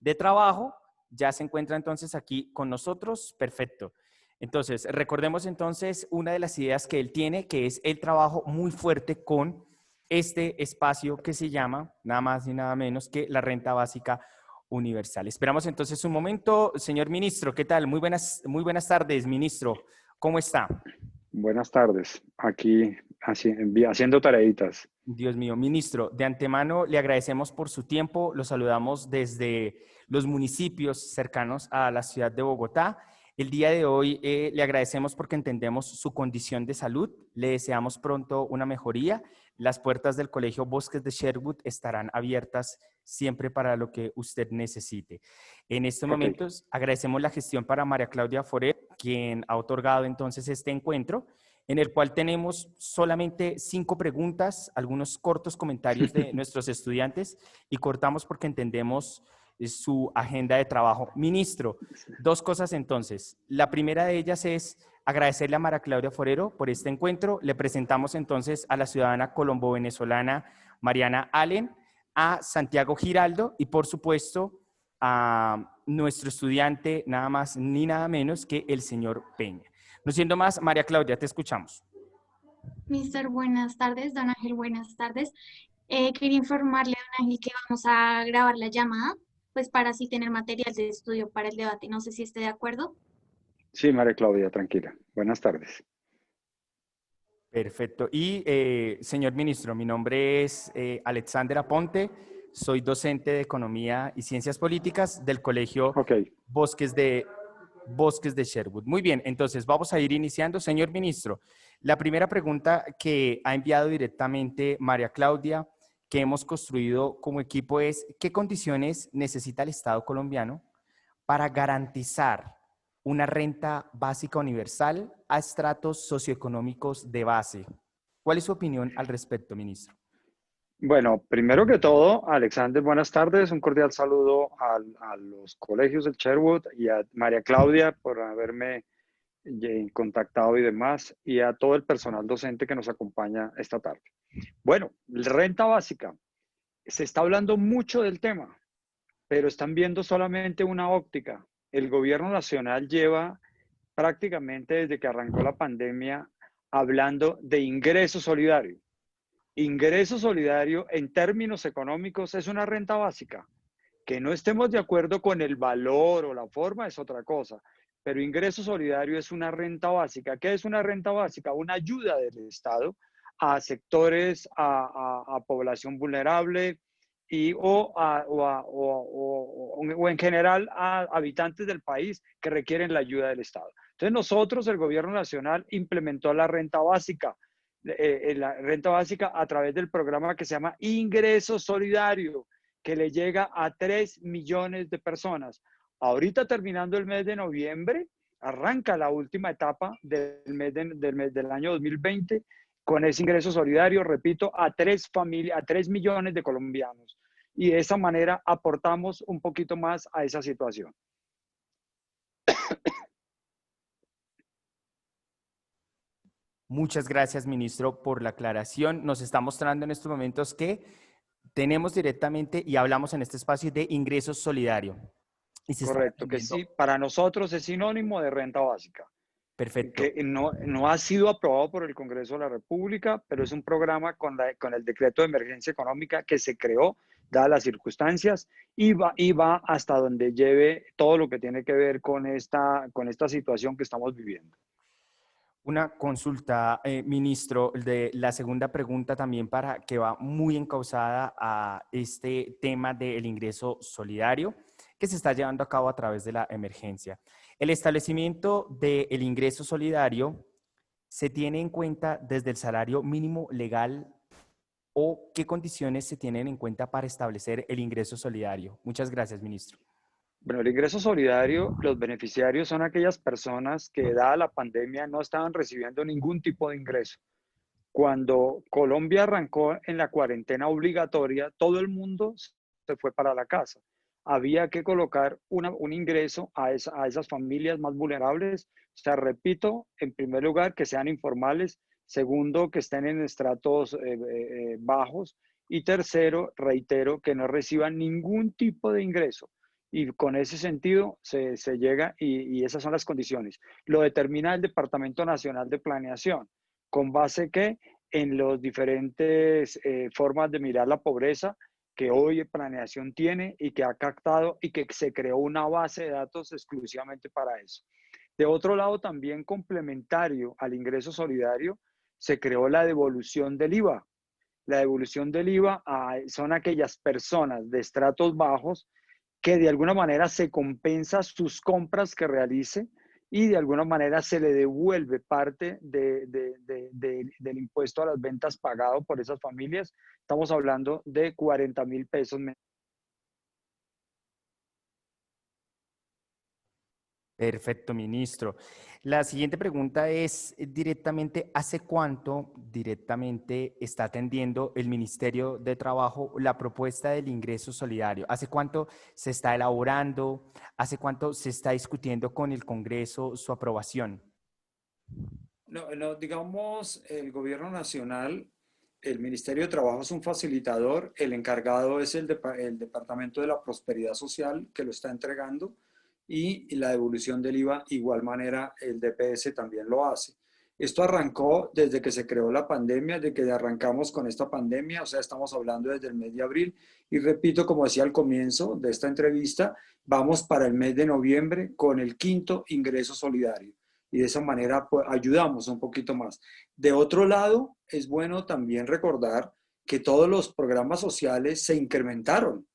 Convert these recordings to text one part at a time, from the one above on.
de trabajo. Ya se encuentra entonces aquí con nosotros. Perfecto. Entonces, recordemos entonces una de las ideas que él tiene, que es el trabajo muy fuerte con este espacio que se llama, nada más y nada menos que la renta básica universal. Esperamos entonces un momento. Señor ministro, ¿qué tal? Muy buenas tardes, ministro. ¿Cómo está? Buenas tardes, aquí haciendo tareitas. Dios mío, ministro, de antemano le agradecemos por su tiempo. Lo saludamos desde los municipios cercanos a la ciudad de Bogotá. El día de hoy le agradecemos porque entendemos su condición de salud. Le deseamos pronto una mejoría. Las puertas del Colegio Bosques de Sherwood estarán abiertas siempre para lo que usted necesite. En estos Ok, momentos agradecemos la gestión para María Claudia Foret, quien ha otorgado entonces este encuentro, en el cual tenemos solamente 5 preguntas, algunos cortos comentarios de nuestros estudiantes y cortamos porque entendemos su agenda de trabajo. Ministro, 2 cosas entonces. La primera de ellas es agradecerle a María Claudia Forero por este encuentro. Le presentamos entonces a la ciudadana colombo-venezolana Mariana Allen, a Santiago Giraldo y por supuesto a nuestro estudiante nada más ni nada menos que el señor Peña. No siendo más, María Claudia, te escuchamos. Mister, buenas tardes. Don Ángel, buenas tardes. Quería informarle a Don Ángel que vamos a grabar la llamada, pues para así tener material de estudio para el debate. No sé si esté de acuerdo. sí, María Claudia, tranquila. Buenas tardes. Perfecto. Y, señor ministro, mi nombre es Alexander Aponte, soy docente de Economía y Ciencias Políticas del Colegio Ok, Bosques de Sherwood. Muy bien, entonces vamos a ir iniciando. Señor ministro, la primera pregunta que ha enviado directamente María Claudia, que hemos construido como equipo es, ¿qué condiciones necesita el Estado colombiano para garantizar una renta básica universal a estratos socioeconómicos de base? ¿Cuál es su opinión al respecto, ministro? bueno, primero que todo, Alexander, buenas tardes. Un cordial saludo a los colegios del Sherwood y a María Claudia por haberme contactado y demás, y a todo el personal docente que nos acompaña esta tarde. Bueno, renta básica. Se está hablando mucho del tema, pero están viendo solamente una óptica. El gobierno nacional lleva prácticamente desde que arrancó la pandemia hablando de ingreso solidario. Ingreso solidario en términos económicos es una renta básica. Que no estemos de acuerdo con el valor o la forma es otra cosa, pero ingreso solidario es una renta básica. ¿Qué es una renta básica? Una ayuda del Estado a sectores, a población vulnerable o en general a habitantes del país que requieren la ayuda del Estado. Entonces nosotros, el gobierno nacional, implementó la renta básica a través del programa que se llama Ingreso Solidario, que le llega a 3 millones de personas. Ahorita terminando el mes de noviembre, arranca la última etapa del año 2020 con ese ingreso solidario, repito, a 3 millones de colombianos. Y de esa manera aportamos un poquito más a esa situación. Muchas gracias, ministro, por la aclaración. Nos está mostrando en estos momentos que tenemos directamente y hablamos en este espacio de ingreso solidario. Y se está Correcto, que defendiendo. sí, para nosotros es sinónimo de renta básica, Perfecto. que no ha sido aprobado por el Congreso de la República, pero es un programa con el decreto de emergencia económica que se creó, dadas las circunstancias, y va hasta donde lleve todo lo que tiene que ver con esta situación que estamos viviendo. Una consulta, ministro, de la segunda pregunta también para que va muy encauzada a este tema del ingreso solidario que se está llevando a cabo a través de la emergencia. El establecimiento del ingreso solidario se tiene en cuenta desde el salario mínimo legal o qué condiciones se tienen en cuenta para establecer el ingreso solidario. Muchas gracias, ministro. Bueno, el ingreso solidario, los beneficiarios son aquellas personas que, dada la pandemia, no estaban recibiendo ningún tipo de ingreso. Cuando Colombia arrancó en la cuarentena obligatoria, todo el mundo se fue para la casa. Había que colocar un ingreso a esas familias más vulnerables. O sea, repito, en primer lugar, que sean informales. Segundo, que estén en estratos bajos. Y tercero, reitero, que no reciban ningún tipo de ingreso. y con ese sentido se llega y esas son las condiciones. Lo determina el Departamento Nacional de Planeación, con base que en las diferentes formas de mirar la pobreza que hoy Planeación tiene y que ha captado y que se creó una base de datos exclusivamente para eso. De otro lado, también complementario al ingreso solidario, se creó la devolución del IVA. La devolución del IVA son aquellas personas de estratos bajos que de alguna manera se compensa sus compras que realice y de alguna manera se le devuelve parte del impuesto a las ventas pagado por esas familias. Estamos hablando de 40.000 pesos. Perfecto, ministro. La siguiente pregunta es directamente, ¿hace cuánto directamente está atendiendo el Ministerio de Trabajo la propuesta del ingreso solidario? ¿Hace cuánto se está elaborando? ¿Hace cuánto se está discutiendo con el Congreso su aprobación? No, digamos, el gobierno nacional, el Ministerio de Trabajo es un facilitador, el encargado es el Departamento de la Prosperidad Social que lo está entregando, y la devolución del IVA, igual manera el DPS también lo hace. Esto arrancó desde que se creó la pandemia, desde que arrancamos con esta pandemia, o sea, estamos hablando desde el mes de abril, y repito, como decía al comienzo de esta entrevista, vamos para el mes de noviembre con el 5º ingreso solidario, y de esa manera pues, ayudamos un poquito más. De otro lado, es bueno también recordar que todos los programas sociales se incrementaron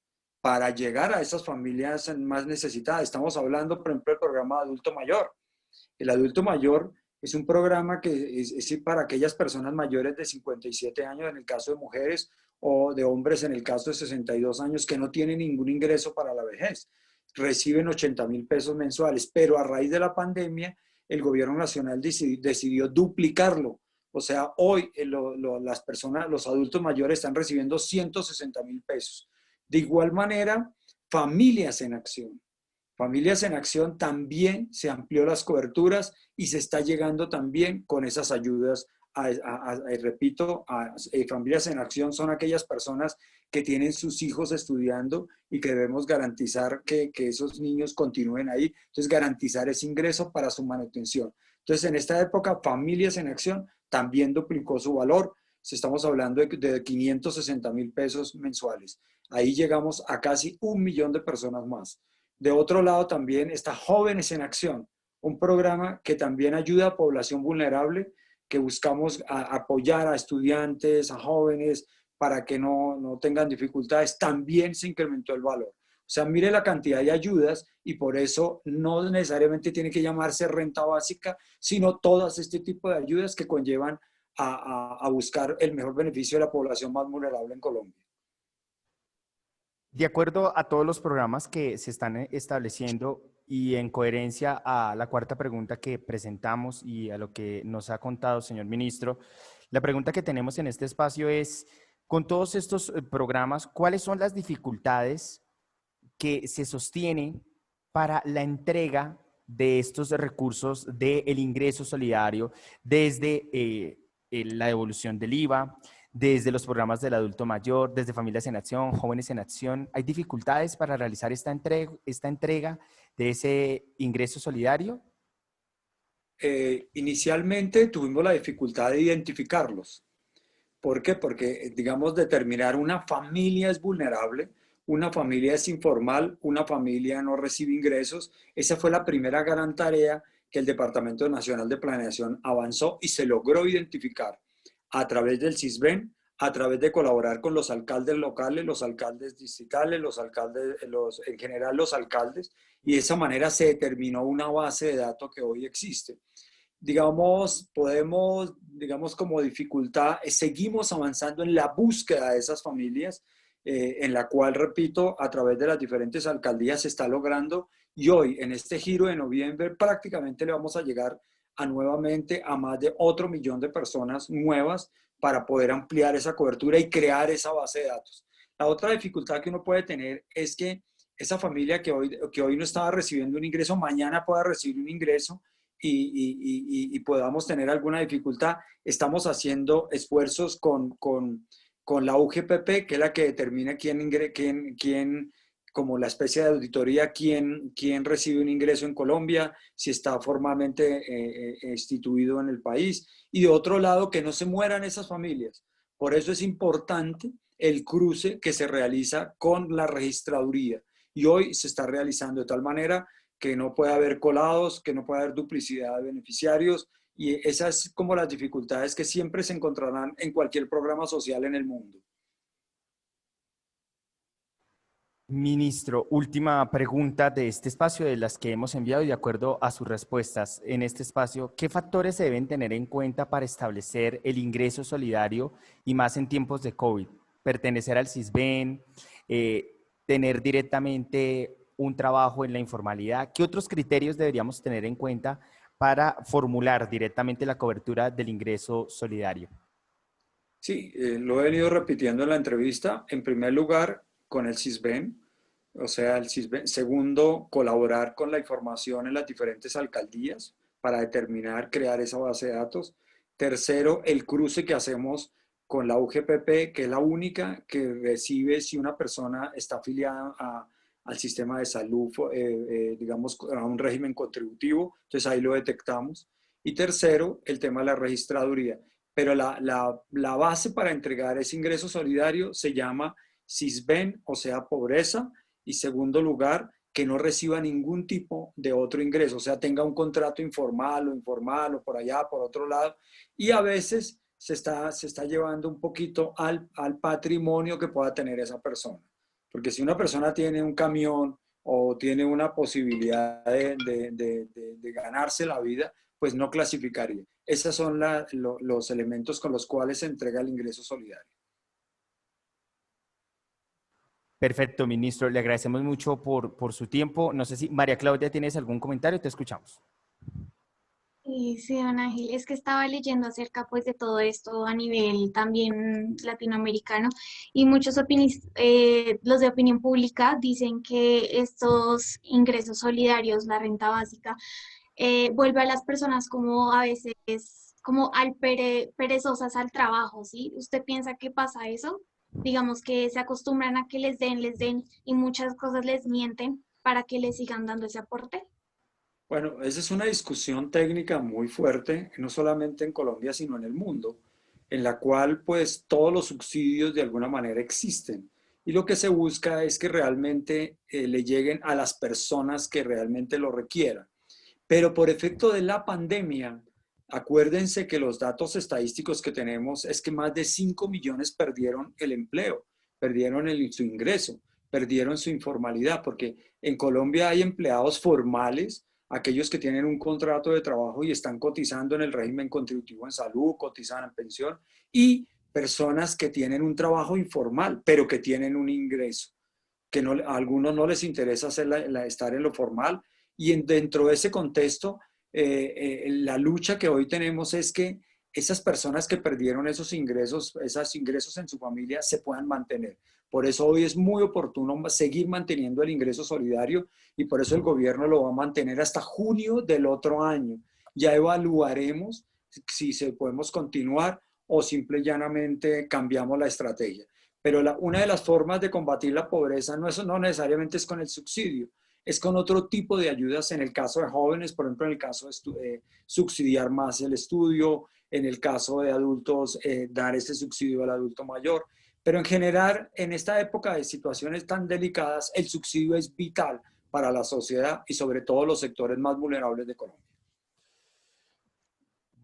para llegar a esas familias más necesitadas. Estamos hablando, por ejemplo, del programa de adulto mayor. El adulto mayor es un programa que es para aquellas personas mayores de 57 años en el caso de mujeres o de hombres en el caso de 62 años que no tienen ningún ingreso para la vejez. Reciben 80.000 pesos mensuales, pero a raíz de la pandemia el gobierno nacional decidió duplicarlo. O sea, hoy las personas, los adultos mayores están recibiendo 160.000 pesos. De igual manera, Familias en Acción. Familias en Acción también se amplió las coberturas y se está llegando también con esas ayudas. Repito, Familias en Acción son aquellas personas que tienen sus hijos estudiando y que debemos garantizar que esos niños continúen ahí. Entonces, garantizar ese ingreso para su manutención. Entonces, en esta época, Familias en Acción también duplicó su valor. Estamos hablando de 560.000 pesos mensuales. Ahí llegamos a casi 1 millón de personas más. De otro lado también está Jóvenes en Acción, un programa que también ayuda a población vulnerable, que buscamos apoyar a estudiantes, a jóvenes, para que no tengan dificultades. También se incrementó el valor. O sea, mire la cantidad de ayudas y por eso no necesariamente tiene que llamarse renta básica, sino todas este tipo de ayudas que conllevan a buscar el mejor beneficio de la población más vulnerable en Colombia. De acuerdo a todos los programas que se están estableciendo y en coherencia a la cuarta pregunta que presentamos y a lo que nos ha contado, señor ministro, la pregunta que tenemos en este espacio es, con todos estos programas, ¿cuáles son las dificultades que se sostienen para la entrega de estos recursos del ingreso solidario desde la devolución del IVA, desde los programas del adulto mayor, desde Familias en Acción, Jóvenes en Acción? ¿Hay dificultades para realizar esta entrega de ese ingreso solidario? Inicialmente tuvimos la dificultad de identificarlos. ¿Por qué? Porque, digamos, determinar una familia es vulnerable, una familia es informal, una familia no recibe ingresos. Esa fue la primera gran tarea que el Departamento Nacional de Planeación avanzó y se logró identificar a través del CISBEN, a través de colaborar con los alcaldes locales, los alcaldes distritales, en general los alcaldes, y de esa manera se determinó una base de datos que hoy existe. Digamos, como dificultad, seguimos avanzando en la búsqueda de esas familias, en la cual, repito, a través de las diferentes alcaldías se está logrando, y hoy, en este giro de noviembre, prácticamente le vamos a llegar nuevamente a más de 1 millón de personas nuevas para poder ampliar esa cobertura y crear esa base de datos. La otra dificultad que uno puede tener es que esa familia que hoy no estaba recibiendo un ingreso, mañana pueda recibir un ingreso y podamos tener alguna dificultad. Estamos haciendo esfuerzos con la UGPP, que es la que determina quién como la especie de auditoría, quién recibe un ingreso en Colombia, si está formalmente instituido en el país, y de otro lado, que no se mueran esas familias. Por eso es importante el cruce que se realiza con la registraduría, y hoy se está realizando de tal manera que no puede haber colados, que no puede haber duplicidad de beneficiarios, y esas como las dificultades que siempre se encontrarán en cualquier programa social en el mundo. Ministro, última pregunta de este espacio, de las que hemos enviado y de acuerdo a sus respuestas en este espacio, ¿qué factores se deben tener en cuenta para establecer el ingreso solidario y más en tiempos de COVID? Pertenecer al CISBEN, tener directamente un trabajo en la informalidad. ¿Qué otros criterios deberíamos tener en cuenta para formular directamente la cobertura del ingreso solidario? Sí, lo he venido repitiendo en la entrevista. En primer lugar, con el CISBEN, o sea, el CISBEN. Segundo, colaborar con la información en las diferentes alcaldías para determinar, crear esa base de datos. Tercero, el cruce que hacemos con la UGPP, que es la única que recibe si una persona está afiliada al sistema de salud, digamos, a un régimen contributivo. Entonces ahí lo detectamos. Y tercero, el tema de la registraduría. Pero la base para entregar ese ingreso solidario se llama CISBEN, o sea, pobreza. Y segundo lugar, que no reciba ningún tipo de otro ingreso, o sea, tenga un contrato informal o por allá, por otro lado. Y a veces se está llevando un poquito al patrimonio que pueda tener esa persona. Porque si una persona tiene un camión o tiene una posibilidad de ganarse la vida, pues no clasificaría. Esos son los elementos con los cuales se entrega el ingreso solidario. Perfecto, ministro. Le agradecemos mucho por su tiempo. No sé si María Claudia, ¿tienes algún comentario? Te escuchamos. Sí, don Ángel, es que estaba leyendo acerca pues de todo esto a nivel también latinoamericano y los de opinión pública dicen que estos ingresos solidarios, la renta básica, vuelve a las personas como a veces como perezosas al trabajo, ¿sí? ¿Usted piensa que pasa eso? Digamos que se acostumbran a que les den y muchas cosas les mienten para que les sigan dando ese aporte. Bueno, esa es una discusión técnica muy fuerte, no solamente en Colombia, sino en el mundo, en la cual pues todos los subsidios de alguna manera existen. Y lo que se busca es que realmente le lleguen a las personas que realmente lo requieran. Pero por efecto de la pandemia, acuérdense que los datos estadísticos que tenemos es que más de 5 millones perdieron el empleo, perdieron su ingreso, perdieron su informalidad, porque en Colombia hay empleados formales, aquellos que tienen un contrato de trabajo y están cotizando en el régimen contributivo en salud, cotizan en pensión, y personas que tienen un trabajo informal, pero que tienen un ingreso, que no, a algunos no les interesa estar en lo formal, y dentro de ese contexto, la lucha que hoy tenemos es que esas personas que perdieron esos ingresos en su familia se puedan mantener. Por eso hoy es muy oportuno seguir manteniendo el ingreso solidario y por eso el gobierno lo va a mantener hasta junio del otro año. Ya evaluaremos si se podemos continuar o simple y llanamente cambiamos la estrategia. Pero una de las formas de combatir la pobreza no necesariamente es con el subsidio, es con otro tipo de ayudas en el caso de jóvenes, por ejemplo, en el caso de subsidiar más el estudio, en el caso de adultos, dar ese subsidio al adulto mayor. Pero en general, en esta época de situaciones tan delicadas, el subsidio es vital para la sociedad y sobre todo los sectores más vulnerables de Colombia.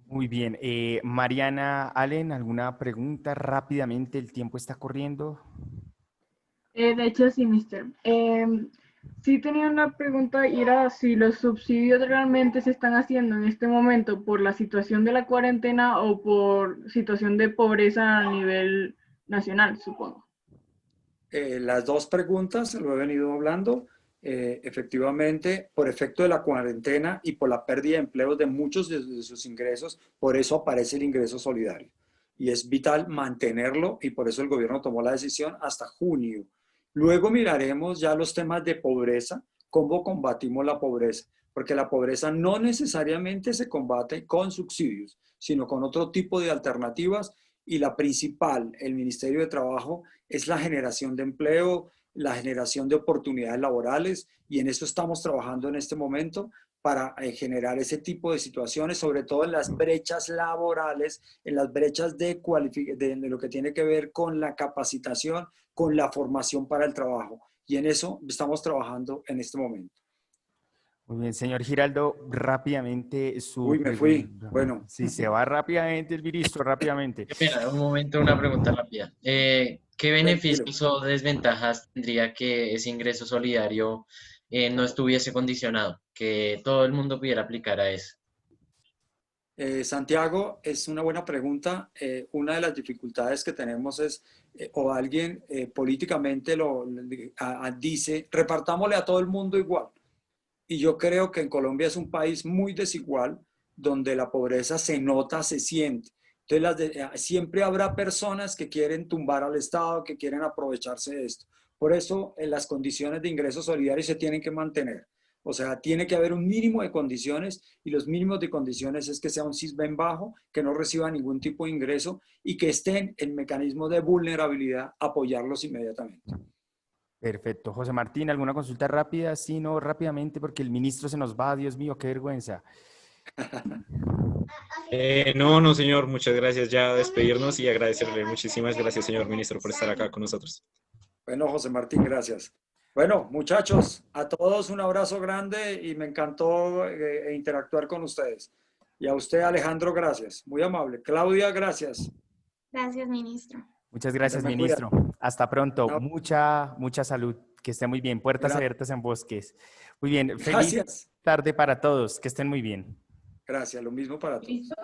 Muy bien. Mariana Allen, ¿alguna pregunta? Rápidamente, el tiempo está corriendo. De hecho, sí, mister. Sí tenía una pregunta y era si los subsidios realmente se están haciendo en este momento por la situación de la cuarentena o por situación de pobreza a nivel nacional, supongo. Las dos preguntas, lo he venido hablando, efectivamente, por efecto de la cuarentena y por la pérdida de empleos de muchos de sus ingresos, por eso aparece el ingreso solidario. Y es vital mantenerlo y por eso el gobierno tomó la decisión hasta junio. Luego miraremos ya los temas de pobreza, cómo combatimos la pobreza, porque la pobreza no necesariamente se combate con subsidios, sino con otro tipo de alternativas y la principal, el Ministerio de Trabajo, es la generación de empleo la generación de oportunidades laborales, y en eso estamos trabajando en este momento para generar ese tipo de situaciones, sobre todo en las brechas laborales, en las brechas de lo que tiene que ver con la capacitación, con la formación para el trabajo. Y en eso estamos trabajando en este momento. Muy bien, señor Giraldo, rápidamente su Uy, me fui. pregunta. Bueno. Si se va rápidamente el ministro, rápidamente. Espera, un momento, una pregunta rápida. ¿Qué beneficios o desventajas tendría que ese ingreso solidario no estuviese condicionado? Que todo el mundo pudiera aplicar a eso. Santiago, es una buena pregunta. Una de las dificultades que tenemos es, o alguien políticamente dice, repartámosle a todo el mundo igual. Y yo creo que en Colombia es un país muy desigual, donde la pobreza se nota, se siente. Entonces, siempre habrá personas que quieren tumbar al Estado, que quieren aprovecharse de esto. Por eso, las condiciones de ingreso solidario se tienen que mantener. O sea, tiene que haber un mínimo de condiciones, y los mínimos de condiciones es que sea un Sisbén bajo, que no reciba ningún tipo de ingreso y que estén en mecanismos de vulnerabilidad, apoyarlos inmediatamente. Perfecto. José Martín, ¿alguna consulta rápida? Sí, no, rápidamente, porque el ministro se nos va. Dios mío, qué vergüenza. No, señor, muchas gracias. Ya despedirnos y agradecerle. Muchísimas gracias, señor ministro, por estar acá con nosotros. Bueno, José Martín, gracias. Bueno, muchachos, a todos un abrazo grande y me encantó interactuar con ustedes. Y a usted, Alejandro, gracias. Muy amable. Claudia, gracias. Gracias, ministro. Muchas gracias, Dios me ministro. Hasta pronto. No. Mucha salud. Que esté muy bien. Puertas Gracias. abiertas en Bosques. Muy bien. Feliz Gracias. tarde para todos. Que estén muy bien. Gracias, lo mismo para todos. ¿Listo?